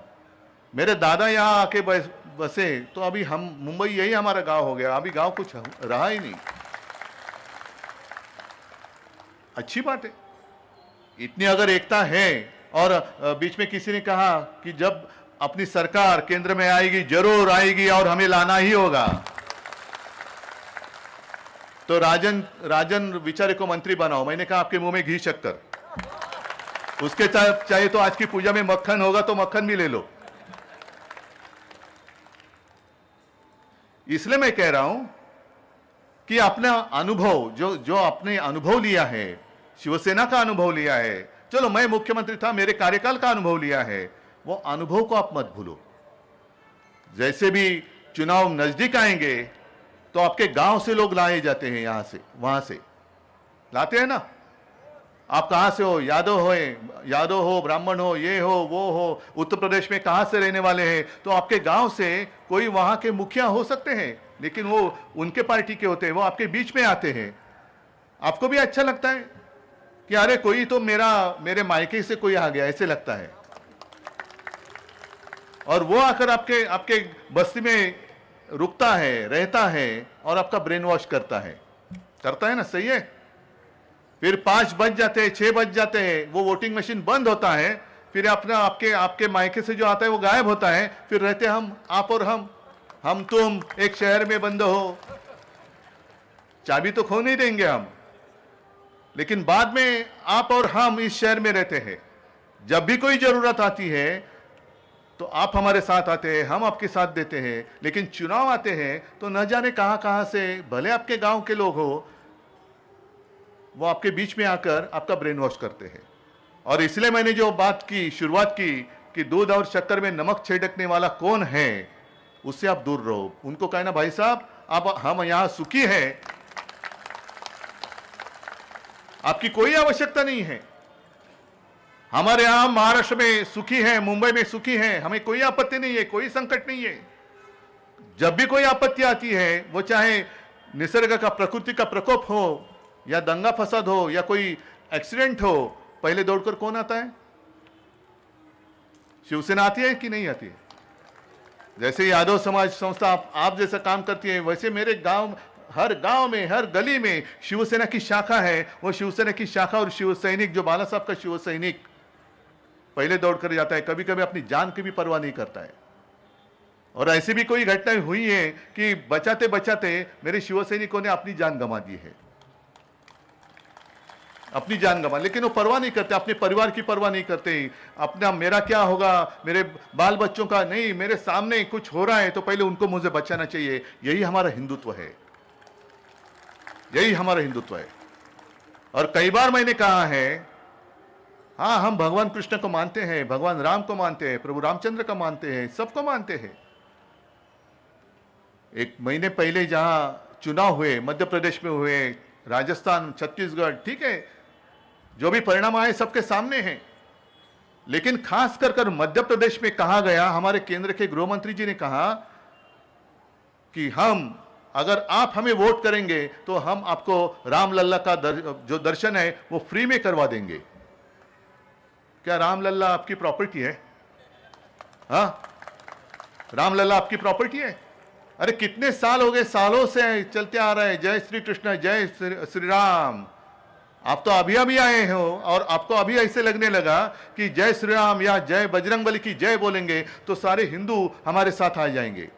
मेरे दादा यहां आके बसे, तो अभी हम मुंबई, यही हमारा गांव हो गया, अभी गांव कुछ रहा ही नहीं। अच्छी बात है, इतनी अगर एकता है। और बीच में किसी ने कहा कि जब अपनी सरकार केंद्र में आएगी, जरूर आएगी और हमें लाना ही होगा, तो राजन विचारे को मंत्री बनाओ। मैंने कहा आपके मुंह में घी शक्कर, उसके चाहिए तो आज की पूजा में मक्खन होगा तो मक्खन भी ले लो। इसलिए मैं कह रहा हूं कि अपना अनुभव, जो आपने अनुभव लिया है, शिवसेना का अनुभव लिया है, चलो मैं मुख्यमंत्री था, मेरे कार्यकाल का अनुभव लिया है, वो अनुभव को आप मत भूलो। जैसे भी चुनाव नजदीक आएंगे तो आपके गांव से लोग लाए जाते हैं, यहां से वहां से लाते हैं ना। आप कहां से हो? यादव हो, ब्राह्मण हो, ये हो, वो हो, उत्तर प्रदेश में कहां से रहने वाले हैं, तो आपके गांव से कोई वहां के मुखिया हो सकते हैं, लेकिन वो उनके पार्टी के होते हैं, वो आपके बीच में आते हैं। आपको भी अच्छा लगता है कि अरे कोई तो मेरे मायके से कोई आ गया, ऐसे लगता है। और वो आकर आपके बस्ती में रुकता है, रहता है और आपका ब्रेन वॉश करता है ना, सही है। फिर 5 बज जाते हैं, 6 बज जाते हैं, वो वोटिंग मशीन बंद होता है, फिर आपके मायके से जो आता है वो गायब होता है। फिर रहते हम, आप और हम तुम एक शहर में बंद हो, चाबी तो खो नहीं देंगे हम, लेकिन बाद में आप और हम इस शहर में रहते हैं। जब भी कोई जरूरत आती है तो आप हमारे साथ आते हैं, हम आपके साथ देते हैं। लेकिन चुनाव आते हैं तो न जाने कहां से, भले आपके गांव के लोग हो, वो आपके बीच में आकर आपका ब्रेन वॉश करते हैं। और इसलिए मैंने जो बात की, शुरुआत की कि दूध और शक्कर में नमक छिड़कने वाला कौन है, उससे आप दूर रहो। उनको कहना भाई साहब हम यहां सुखी हैं, आपकी कोई आवश्यकता नहीं है। हमारे यहां महाराष्ट्र में सुखी हैं, मुंबई में सुखी हैं, हमें कोई आपत्ति नहीं है, कोई संकट नहीं है। जब भी कोई आपत्ति आती है, वो चाहे निसर्ग का, प्रकृति का प्रकोप हो, या दंगा फसाद हो, या कोई एक्सीडेंट हो, पहले दौड़कर कौन आता है? शिवसेना आती है कि नहीं आती है? जैसे यादव समाज संस्था आप जैसा काम करती है, वैसे मेरे गांव में, हर गली में शिवसेना की शाखा है। वो शिवसेना की शाखा और शिव सैनिक, जो बाला साहब का शिव सैनिक पहले दौड़ कर जाता है, कभी कभी अपनी जान की भी परवाह नहीं करता है। और ऐसी भी कोई घटनाएं हुई है कि बचाते बचाते मेरे शिव सैनिकों ने अपनी जान गंवा दी है, अपनी जान गंवा, लेकिन वो परवाह नहीं करते, अपने परिवार की परवाह नहीं करते। अपना मेरा क्या होगा, मेरे बाल बच्चों का नहीं, मेरे सामने कुछ हो रहा है तो पहले उनको मुझे बचाना चाहिए। यही हमारा हिंदुत्व है, यही हमारा हिंदुत्व है। और कई बार मैंने कहा है, हाँ हम भगवान कृष्ण को मानते हैं, भगवान राम को मानते हैं, प्रभु रामचंद्र को मानते हैं, सबको मानते हैं। एक महीने पहले जहां चुनाव हुए, मध्य प्रदेश में हुए, राजस्थान, छत्तीसगढ़, ठीक है, जो भी परिणाम आए सबके सामने हैं। लेकिन खास कर मध्य प्रदेश में कहा गया, हमारे केंद्र के गृह मंत्री जी ने कहा कि अगर आप हमें वोट करेंगे तो हम आपको रामलल्ला का जो दर्शन है वो फ्री में करवा देंगे। क्या रामलल्ला आपकी प्रॉपर्टी है? हाँ, रामलल्ला आपकी प्रॉपर्टी है? अरे कितने साल हो गए, सालों से चलते आ रहा है, जय श्री कृष्ण, जय श्री राम। आप तो अभी अभी आए हो और आपको अभी ऐसे लगने लगा कि जय श्री राम या जय बजरंगबली की जय बोलेंगे तो सारे हिंदू हमारे साथ आ जाएंगे।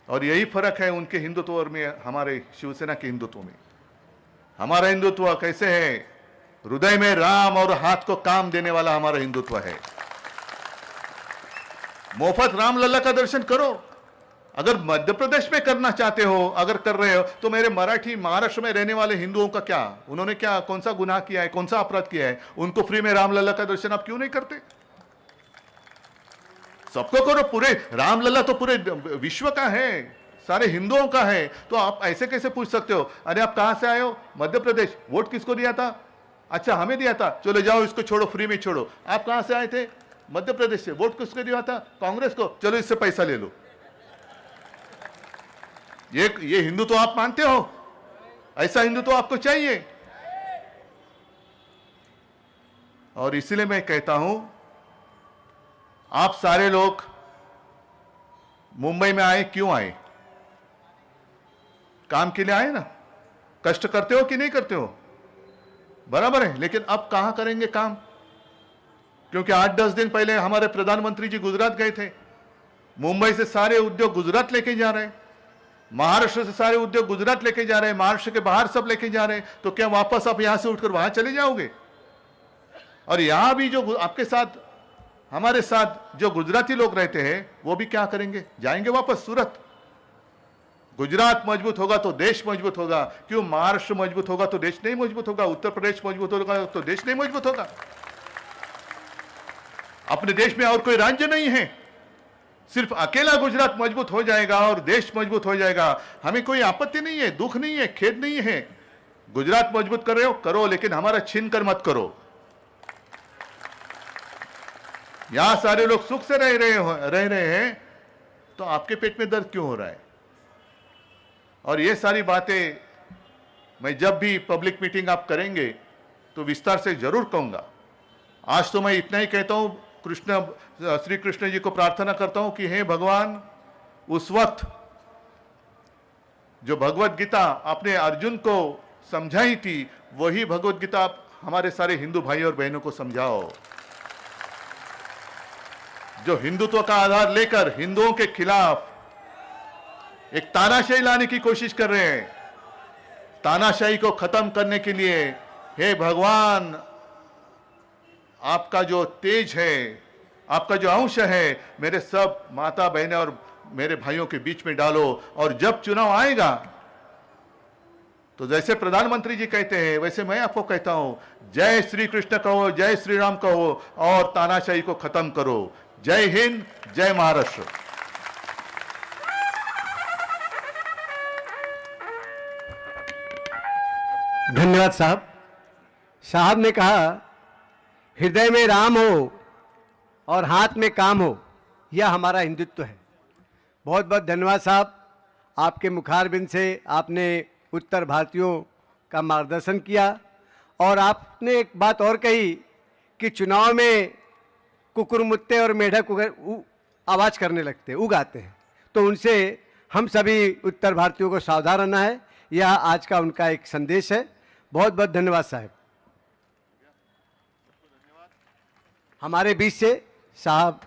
और यही फर्क है उनके हिंदुत्व और में हमारे शिवसेना के हिंदुत्व में। हमारा हिंदुत्व कैसे है? हृदय में राम और हाथ को काम देने वाला हमारा हिंदुत्व है। मुफ्त रामलला का दर्शन करो। अगर मध्य प्रदेश में करना चाहते हो, अगर कर रहे हो, तो मेरे मराठी महाराष्ट्र में रहने वाले हिंदुओं का क्या? उन्होंने क्या कौन सा गुनाह किया है, कौन सा अपराध किया है? उनको फ्री में रामलला का दर्शन आप क्यों नहीं करते? सबको करो। पूरे रामलला तो पूरे विश्व का है, सारे हिंदुओं का है। तो आप ऐसे कैसे पूछ सकते हो? अरे आप कहां से आए हो? मध्य प्रदेश। वोट किसको दिया था? अच्छा हमें दिया था, चलो जाओ इसको छोड़ो, फ्री में छोड़ो। आप कहां से आए थे? मध्य प्रदेश से। वोट किसको दिया था? कांग्रेस को। चलो इससे पैसा ले लो। ये हिंदू तो आप मानते हो? ऐसा हिंदू तो आपको चाहिए? और इसलिए मैं कहता हूं, आप सारे लोग मुंबई में आए, क्यों आए? काम के लिए आए ना? कष्ट करते हो कि नहीं करते हो? बराबर है। लेकिन अब कहां करेंगे काम? क्योंकि 8-10 दिन पहले हमारे प्रधानमंत्री जी गुजरात गए थे। मुंबई से सारे उद्योग गुजरात लेके जा रहे हैं, महाराष्ट्र से सारे उद्योग गुजरात लेके जा रहे हैं, महाराष्ट्र के बाहर सब लेके जा रहे हैं। तो क्या वापस आप यहां से उठकर वहां चले जाओगे? और यहां भी जो आपके साथ, हमारे साथ जो गुजराती लोग रहते हैं, वो भी क्या करेंगे? जाएंगे वापस सूरत। गुजरात मजबूत होगा तो देश मजबूत होगा। क्यों? महाराष्ट्र मजबूत होगा तो देश नहीं मजबूत होगा, उत्तर प्रदेश मजबूत होगा तो देश नहीं मजबूत होगा। अपने देश में और कोई राज्य नहीं है, सिर्फ अकेला गुजरात मजबूत हो जाएगा और देश मजबूत हो जाएगा। हमें कोई आपत्ति नहीं है, दुख नहीं है, खेद नहीं है। गुजरात मजबूत कर रहे हो, करो, लेकिन हमारा छीन कर मत करो। यहां सारे लोग सुख से रह रहे हैं, तो आपके पेट में दर्द क्यों हो रहा है? और ये सारी बातें मैं जब भी पब्लिक मीटिंग आप करेंगे तो विस्तार से जरूर कहूंगा। आज तो मैं इतना ही कहता हूं, श्री कृष्ण जी को प्रार्थना करता हूं कि हे भगवान, उस वक्त जो भगवत गीता आपने अर्जुन को समझाई थी, वही भगवत गीता आप हमारे सारे हिंदू भाई और बहनों को समझाओ। जो हिंदुत्व का आधार लेकर हिंदुओं के खिलाफ एक तानाशाही लाने की कोशिश कर रहे हैं, तानाशाही को खत्म करने के लिए हे भगवान, आपका जो तेज है, आपका जो अंश है, मेरे सब माता बहनें और मेरे भाइयों के बीच में डालो। और जब चुनाव आएगा तो जैसे प्रधानमंत्री जी कहते हैं, वैसे मैं आपको कहता हूं, जय श्री कृष्ण कहो, जय श्री राम कहो और तानाशाही को खत्म करो। जय हिंद, जय महाराष्ट्र। धन्यवाद साहब। साहब ने कहा हृदय में राम हो और हाथ में काम हो, यह हमारा हिंदुत्व है। बहुत बहुत धन्यवाद साहब। आपके मुखारबिंद से आपने उत्तर भारतीयों का मार्गदर्शन किया और आपने एक बात और कही कि चुनाव में कुकुरमुत्ते और मेढक आवाज़ करने लगते, उगाते हैं, तो उनसे हम सभी उत्तर भारतीयों को सावधान रहना है। यह आज का उनका एक संदेश है। बहुत बहुत धन्यवाद साहब। हमारे बीच से साहब